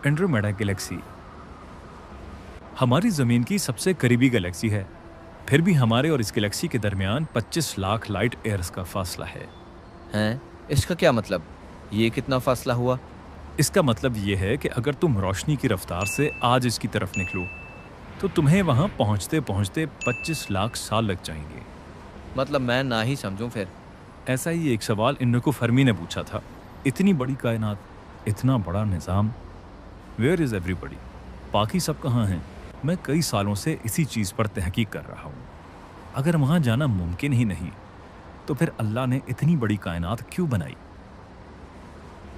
Andromeda Galaxy हमारी ज़मीन की सबसे करीबी गैलेक्सी है, फिर भी हमारे और इस गैलेक्सी के दरमियान 25 लाख लाइट ईयर्स का फासला है। हैं? इसका क्या मतलब? ये कितना फासला हुआ? इसका मतलब ये है कि अगर तुम रोशनी की रफ्तार से आज इसकी तरफ निकलो तो तुम्हें वहां पहुंचते पहुंचते 25 लाख साल लग जाएंगे। मतलब मैं ना ही समझूं फिर। ऐसा ही एक सवाल इन्नको फर्मी ने पूछा था। इतनी बड़ी कायनात, इतना बड़ा निज़ाम, वेयर इज़ एवरीबडी? बाकी सब कहाँ हैं? मैं कई सालों से इसी चीज़ पर तहकीक कर रहा हूँ। अगर वहाँ जाना मुमकिन ही नहीं तो फिर अल्लाह ने इतनी बड़ी कायनात क्यों बनाई?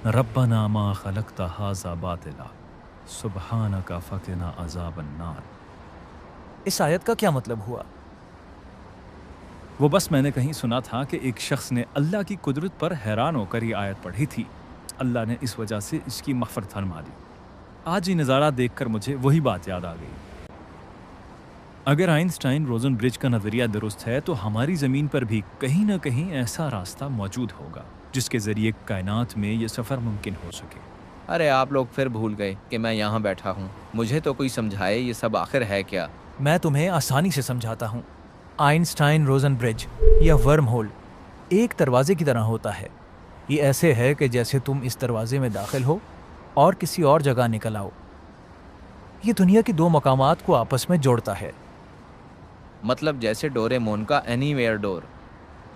रब्बना मा खलक़्ता हाज़ा बातिला सुब्हानका फ़क़िना अज़ाबन नार। इस आयत का क्या मतलब हुआ? वो बस मैंने कहीं सुना था कि एक शख्स ने अल्लाह की कुदरत पर हैरान होकर ये आयत पढ़ी थी। अल्लाह ने इस वजह से इसकी मग़फ़िरत फरमा दी। आज ये नज़ारा देखकर मुझे वही बात याद आ गई। अगर आइंस्टाइन रोज़न ब्रिज का नज़रिया दुरुस्त है तो हमारी ज़मीन पर भी कहीं ना कहीं ऐसा रास्ता मौजूद होगा जिसके ज़रिए कायनात में ये सफ़र मुमकिन हो सके। अरे आप लोग फिर भूल गए कि मैं यहाँ बैठा हूँ। मुझे तो कोई समझाए ये सब आखिर है क्या? मैं तुम्हें आसानी से समझाता हूँ। आइंस्टाइन रोज़न ब्रिज या वर्म होल एक दरवाजे की तरह होता है। ये ऐसे है कि जैसे तुम इस दरवाजे में दाखिल हो और किसी और जगह निकल आओ। ये दुनिया के दो मकामात को आपस में जोड़ता है। मतलब जैसे डोरेमोन का एनीवेयर डोर।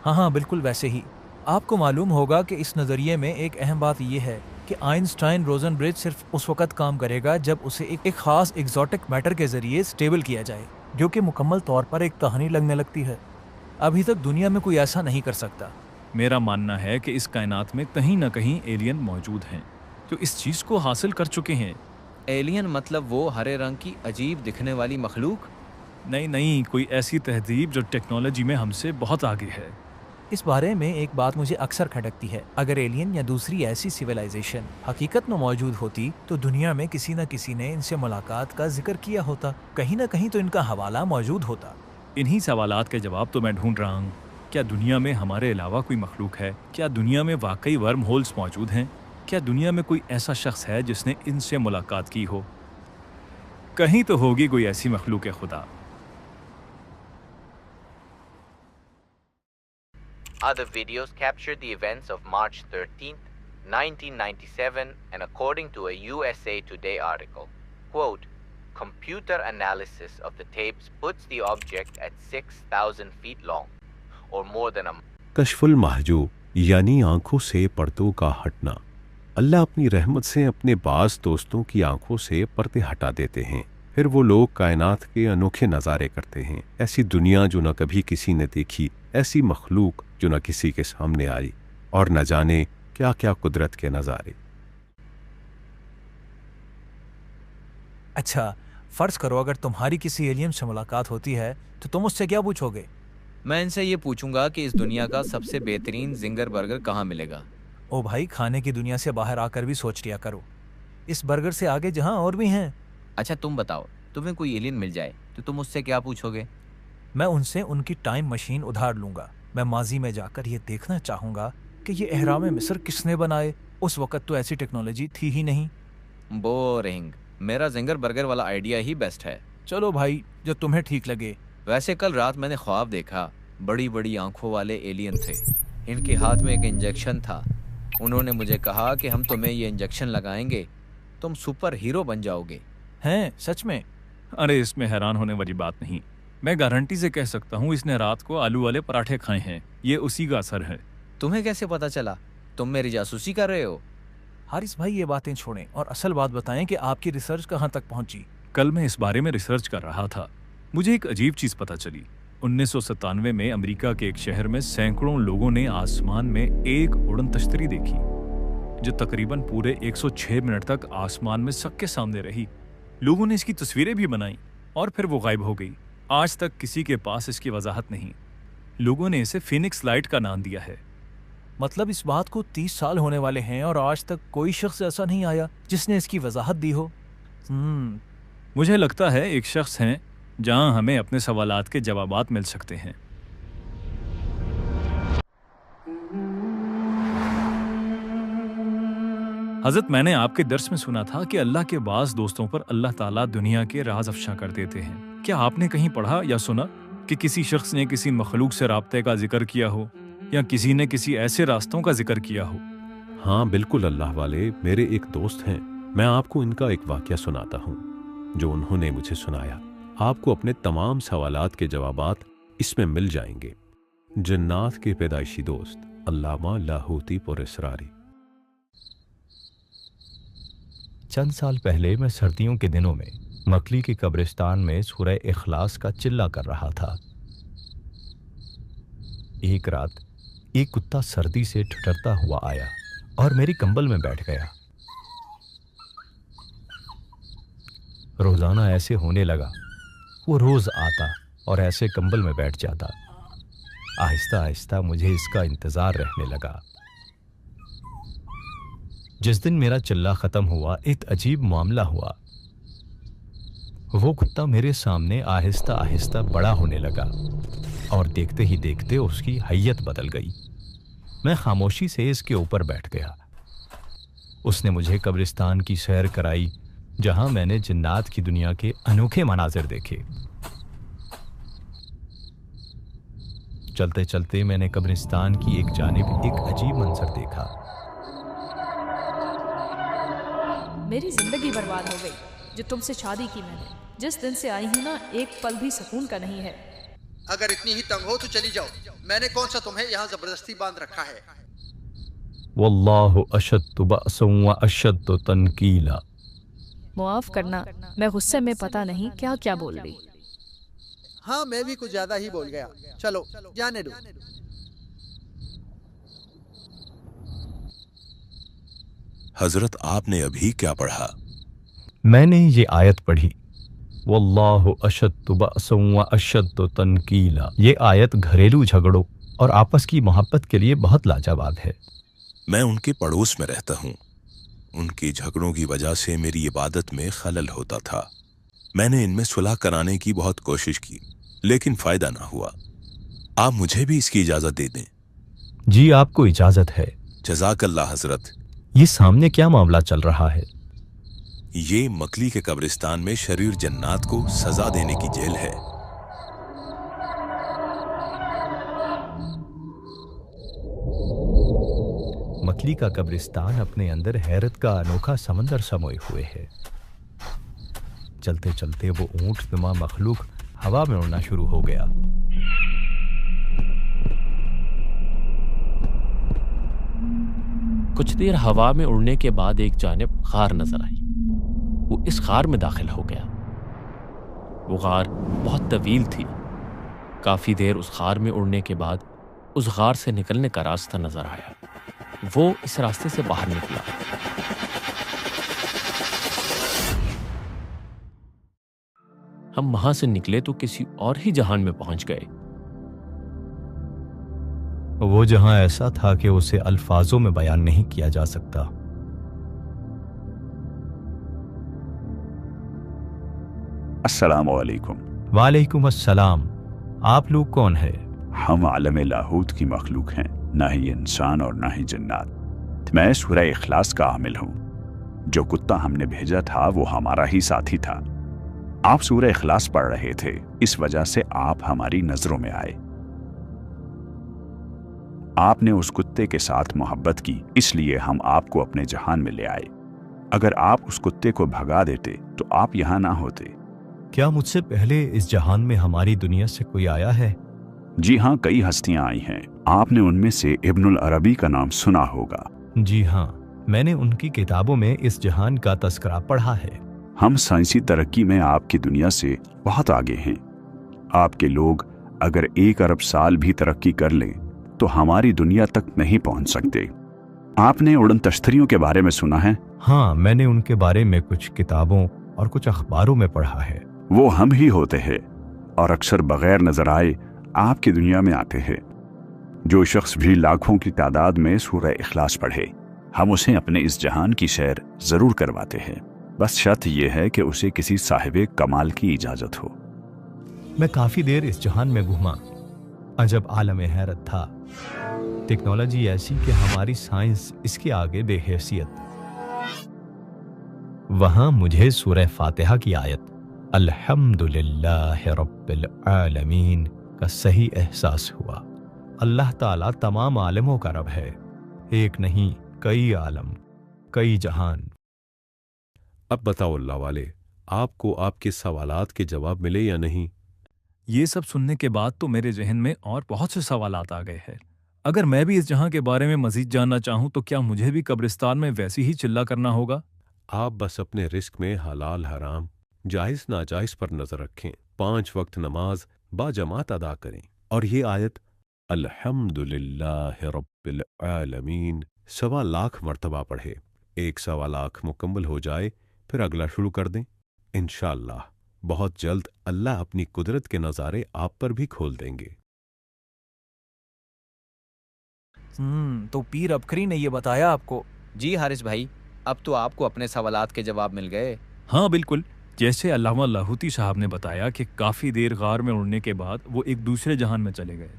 हाँ, बिल्कुल वैसे ही। आपको मालूम होगा कि इस नज़रिए में एक अहम बात यह है कि आइंस्टाइन रोज़न ब्रिज सिर्फ उस वक़्त काम करेगा जब उसे एक ख़ास एग्जॉटिक मैटर के ज़रिए स्टेबल किया जाए, जो कि मुकम्मल तौर पर एक कहानी लगने लगती है। अभी तक दुनिया में कोई ऐसा नहीं कर सकता। मेरा मानना है कि इस कायनात में कहीं ना कहीं एलियन मौजूद हैं जो इस चीज़ को हासिल कर चुके हैं। एलियन मतलब वो हरे रंग की अजीब दिखने वाली मखलूक? नहीं, कोई ऐसी तहजीब जो टेक्नोलॉजी में हमसे बहुत आगे है। इस बारे में एक बात मुझे अक्सर खटकती है। अगर एलियन या दूसरी ऐसी सिविलाइजेशन हकीकत में मौजूद होती तो दुनिया में किसी न किसी ने इनसे मुलाकात का जिक्र किया होता। कहीं ना कहीं तो इनका हवाला मौजूद होता। इन्हीं सवालात के जवाब तो मैं ढूंढ रहा हूँ। क्या दुनिया में हमारे अलावा कोई मखलूक है? क्या दुनिया में वाकई वर्म होल्स मौजूद हैं? क्या दुनिया में कोई ऐसा शख्स है जिसने इनसे मुलाकात की हो? कहीं तो होगी कोई ऐसी मखलूक खुदा। Other videos captured the events of March 13th, 1997, and according to a USA Today article, quote, computer analysis of the tapes puts the object at 6,000 feet long, or more than a Kashful Mahjub यानी आंखों से पर्दों का हटना। अल्लाह अपनी रहमत से अपने बाज दोस्तों की आंखों से पर्दे हटा देते हैं, फिर वो लोग कायनात के अनोखे नज़ारे करते हैं। ऐसी दुनिया जो न कभी किसी ने देखी, ऐसी मखलूक जो न किसी के सामने आई, और न जाने क्या क्या कुदरत के नज़ारे। अच्छा, फर्ज करो अगर तुम्हारी किसी एलियन से मुलाकात होती है तो तुम उससे क्या पूछोगे? मैं इनसे ये पूछूंगा कि इस दुनिया का सबसे बेहतरीन जिंगर बर्गर कहाँ मिलेगा। ओ भाई, खाने की दुनिया से बाहर आकर भी सोच लिया करो। इस बर्गर से आगे जहाँ और भी हैं। अच्छा तुम बताओ, तुम्हें कोई एलियन मिल जाए तो तुम उससे क्या पूछोगे? मैं उनसे उनकी टाइम मशीन उधार लूंगा। मैं माजी में जाकर ये देखना चाहूँगा कि ये एहराम मिस्र किसने बनाए। उस वक़्त तो ऐसी टेक्नोलॉजी थी ही नहीं। बोरिंग। मेरा जिंगर बर्गर वाला आइडिया ही बेस्ट है। चलो भाई, जो तुम्हें ठीक लगे। वैसे कल रात मैंने ख्वाब देखा, बड़ी बड़ी आंखों वाले एलियन थे। इनके हाथ में एक इंजेक्शन था। उन्होंने मुझे कहा कि हम तुम्हें ये इंजेक्शन लगाएंगे, तुम सुपर हीरो बन जाओगे। हैं? सच में? अरे इसमें हैरान होने वाली बात नहीं। मैं गारंटी से कह सकता हूँ इसने रात को आलू वाले पराठे खाए हैं। ये उसी का असर है। तुम्हें कैसे पता चला? तुम मेरी जासूसी कर रहे हो? हारिस भाई, ये बातें छोड़ें और असल बात बताएं कि आपकी रिसर्च कहाँ तक पहुंची। कल मैं इस बारे में रिसर्च कर रहा था। मुझे एक अजीब चीज़ पता चली। 1997 में अमेरिका के एक शहर में सैकड़ों लोगों ने आसमान में एक उड़न तश्तरी देखी जो तकरीबन पूरे 106 मिनट तक आसमान में सबके सामने रही। लोगों ने इसकी तस्वीरें भी बनाई और फिर वो गायब हो गई। आज तक किसी के पास इसकी वजाहत नहीं। लोगों ने इसे फिनिक्स लाइट का नाम दिया है। मतलब इस बात को 30 साल होने वाले हैं और आज तक कोई शख्स ऐसा नहीं आया जिसने इसकी वजाहत दी हो। मुझे लगता है एक शख्स हैं जहां हमें अपने सवालात के जवाबात मिल सकते हैं। حضرت میں نے آپ کے درس میں سنا تھا کہ اللہ کے بعض دوستوں پر اللہ تعالیٰ دنیا کے راز افشا کر دیتے ہیں. کیا آپ نے کہیں پڑھا یا سنا کہ کسی شخص نے کسی مخلوق سے رابطے کا ذکر کیا ہو یا کسی نے کسی ایسے راستوں کا ذکر کیا ہو؟ ہاں بالکل اللہ والے، میرے ایک دوست ہیں، میں آپ کو ان کا ایک واقعہ سناتا ہوں جو انہوں نے مجھے سنایا. آپ کو اپنے تمام سوالات کے جوابات اس میں مل جائیں گے. جنات کے پیدائشی دوست علامہ لاہوتی پر اسراری. چند سال پہلے میں سردیوں کے دنوں میں مکلی کے قبرستان میں سورہ اخلاص کا چلہ کر رہا تھا. ایک رات ایک کتا سردی سے ٹھٹرتا ہوا آیا اور میری کمبل میں بیٹھ گیا. روزانہ ایسے ہونے لگا. وہ روز آتا اور ایسے کمبل میں بیٹھ جاتا. آہستہ آہستہ مجھے اس کا انتظار رہنے لگا. جس دن میرا چلہ ختم ہوا ایک عجیب معاملہ ہوا. وہ کتا میرے سامنے آہستہ آہستہ بڑا ہونے لگا اور دیکھتے ہی دیکھتے اس کی حیت بدل گئی. میں خاموشی سے اس کے اوپر بیٹھ گیا. اس نے مجھے قبرستان کی سیر کرائی جہاں میں نے جنات کی دنیا کے انوکھے مناظر دیکھے. چلتے چلتے میں نے قبرستان کی ایک جانب ایک عجیب منظر دیکھا. میری زندگی برباد ہو گئی. جو تم سے شادی کی میں نے، جس دن سے آئی ہوں نا، ایک پل بھی سکون کا نہیں ہے. اگر اتنی ہی تنگ ہو تو چلی جاؤ. میں نے کون سا تمہیں یہاں زبردستی باندھ رکھا ہے؟ واللہ اشد بأسا واشد تنکیلا. معاف کرنا، میں غصے میں پتہ نہیں کیا کیا بول گئی. ہاں میں بھی کچھ زیادہ ہی بول گیا. چلو جانے دو. حضرت آپ نے ابھی کیا پڑھا؟ میں نے یہ آیت پڑھی، واللہ اشد بأسا واشد تنکیلا. یہ آیت گھریلو جھگڑوں اور آپس کی محبت کے لیے بہت لاجواب ہے. میں ان کے پڑوس میں رہتا ہوں. ان کی جھگڑوں کی وجہ سے میری عبادت میں خلل ہوتا تھا. میں نے ان میں صلح کرانے کی بہت کوشش کی لیکن فائدہ نہ ہوا. آپ مجھے بھی اس کی اجازت دے دیں. جی آپ کو اجازت ہے. جزاک اللہ حضرت. یہ سامنے کیا معاملہ چل رہا ہے؟ یہ مکلی کے قبرستان میں شریر جنات کو سزا دینے کی جیل ہے. مکلی کا قبرستان اپنے اندر حیرت کا انوکھا سمندر سموئے ہوئے ہے. چلتے چلتے وہ اونٹ نما مخلوق ہوا میں اڑنا شروع ہو گیا. کچھ دیر ہوا میں اڑنے کے بعد ایک جانب غار نظر آئی. وہ اس غار میں داخل ہو گیا. وہ غار بہت طویل تھی. کافی دیر اس غار میں اڑنے کے بعد اس غار سے نکلنے کا راستہ نظر آیا. وہ اس راستے سے باہر نکلا. ہم وہاں سے نکلے تو کسی اور ہی جہان میں پہنچ گئے. وہ جہاں ایسا تھا کہ اسے الفاظوں میں بیان نہیں کیا جا سکتا. السلام علیکم. وعلیکم السلام. آپ لوگ کون ہیں؟ ہم عالم لاہوت کی مخلوق ہیں، نہ ہی انسان اور نہ ہی جنات. میں سورہ اخلاص کا عامل ہوں. جو کتا ہم نے بھیجا تھا وہ ہمارا ہی ساتھی تھا. آپ سورہ اخلاص پڑھ رہے تھے، اس وجہ سے آپ ہماری نظروں میں آئے. آپ نے اس کتے کے ساتھ محبت کی، اس لیے ہم آپ کو اپنے جہان میں لے آئے. اگر آپ اس کتے کو بھگا دیتے تو آپ یہاں نہ ہوتے. کیا مجھ سے پہلے اس جہان میں ہماری دنیا سے کوئی آیا ہے؟ جی ہاں، کئی ہستیاں آئی ہیں. آپ نے ان میں سے ابن العربی کا نام سنا ہوگا. جی ہاں، میں نے ان کی کتابوں میں اس جہان کا تذکرہ پڑھا ہے. ہم سائنسی ترقی میں آپ کی دنیا سے بہت آگے ہیں. آپ کے لوگ اگر 1 ارب سال بھی ترقی کر لیں تو ہماری دنیا تک نہیں پہنچ سکتے. آپ نے اڑن تشتریوں کے بارے میں سنا ہے؟ ہاں، میں نے ان کے بارے میں کچھ کتابوں اور کچھ اخباروں میں پڑھا ہے. وہ ہم ہی ہوتے ہیں اور اکثر بغیر نظر آئے آپ کی دنیا میں آتے ہیں. جو شخص بھی لاکھوں کی تعداد میں سورہ اخلاص پڑھے، ہم اسے اپنے اس جہان کی سیر ضرور کرواتے ہیں. بس شرط یہ ہے کہ اسے کسی صاحب کمال کی اجازت ہو. میں کافی دیر اس جہان میں گھوما. عجب عالم حیرت تھا. ٹیکنالوجی ایسی کہ ہماری سائنس اس کے آگے بے حیثیت. वहां मुझे सूरह फातिहा की आयत अल्हम्दुलिल्लाह रब्बिल आलमीन का सही एहसास हुआ। अल्लाह ताला तमाम आलमों का रब है, एक नहीं कई आलम, कई जहान। अब बताओ अल्लाह वाले, आपको आपके सवालात के जवाब मिले या नहीं? ये सब सुनने के बाद तो मेरे जहन में और बहुत से सवालात आ गए हैं। अगर मैं भी इस जहां के बारे में मजीद जानना चाहूं तो क्या मुझे भी कब्रिस्तान में वैसी ही चिल्ला करना होगा? आप बस अपने रिस्क में हलाल हराम, जायज नाजायज पर नजर रखें, 5 वक्त नमाज बाजमात अदा करें और ये आयत अल्हम्दुलिल्लाह रब्बिल आलमीन 1.25 लाख मरतबा पढ़े। 1.25 लाख मुकम्मल हो जाए फिर अगला शुरू कर दें। इंशाअल्लाह बहुत जल्द अल्लाह अपनी कुदरत के नज़ारे आप पर भी खोल देंगे। तो पीर अबकरी ने ये बताया आपको? जी हारिस भाई, अब तो आपको अपने सवालात के जवाब मिल गए। हाँ बिल्कुल, जैसे अल्लामा लाहौती साहब ने बताया कि काफ़ी देर गार में उड़ने के बाद वो एक दूसरे जहान में चले गए।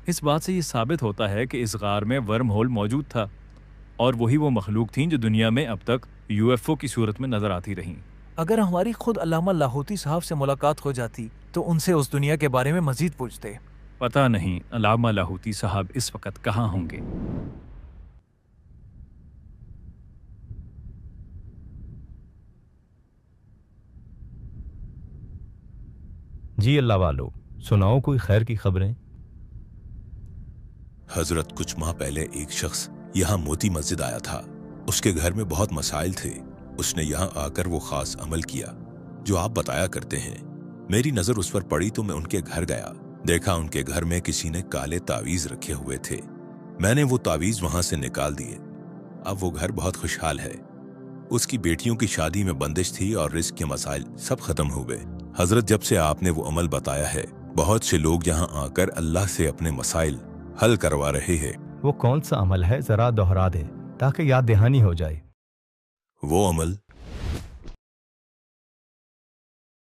इस बात से ये साबित होता है कि इस गार में वर्म होल मौजूद था और वही वो मखलूक थीं जो दुनिया में अब तक यूएफओ की सूरत में नजर आती रहीं। अगर हमारी खुद अल्लामा लाहौती साहब से मुलाकात हो जाती तो उनसे उस दुनिया के बारे में मजीद पूछते। पता नहीं अल्लामा लाहौती साहब इस वक्त कहाँ होंगे। जी अल्लाह वालो, सुनाओ कोई खैर की खबरें। हजरत, कुछ माह पहले एक शख्स यहाँ मोती मस्जिद आया था। उसके घर में बहुत मसाइल थे। उसने यहाँ आकर वो खास अमल किया जो आप बताया करते हैं। मेरी नजर उस पर पड़ी तो मैं उनके घर गया। देखा उनके घर में किसी ने काले तावीज रखे हुए थे। मैंने वो तावीज वहां से निकाल दिए। अब वो घर बहुत खुशहाल है। उसकी बेटियों की शादी में बंदिश थी और रिस्क के मसाइल सब खत्म हुए। हजरत, जब से आपने वो अमल बताया है, बहुत से लोग यहाँ आकर अल्लाह से अपने मसाइल हल करवा रहे हैं। वो कौन सा अमल है, जरा दोहरा दे ताकि याद दहानी हो जाए। वो अमल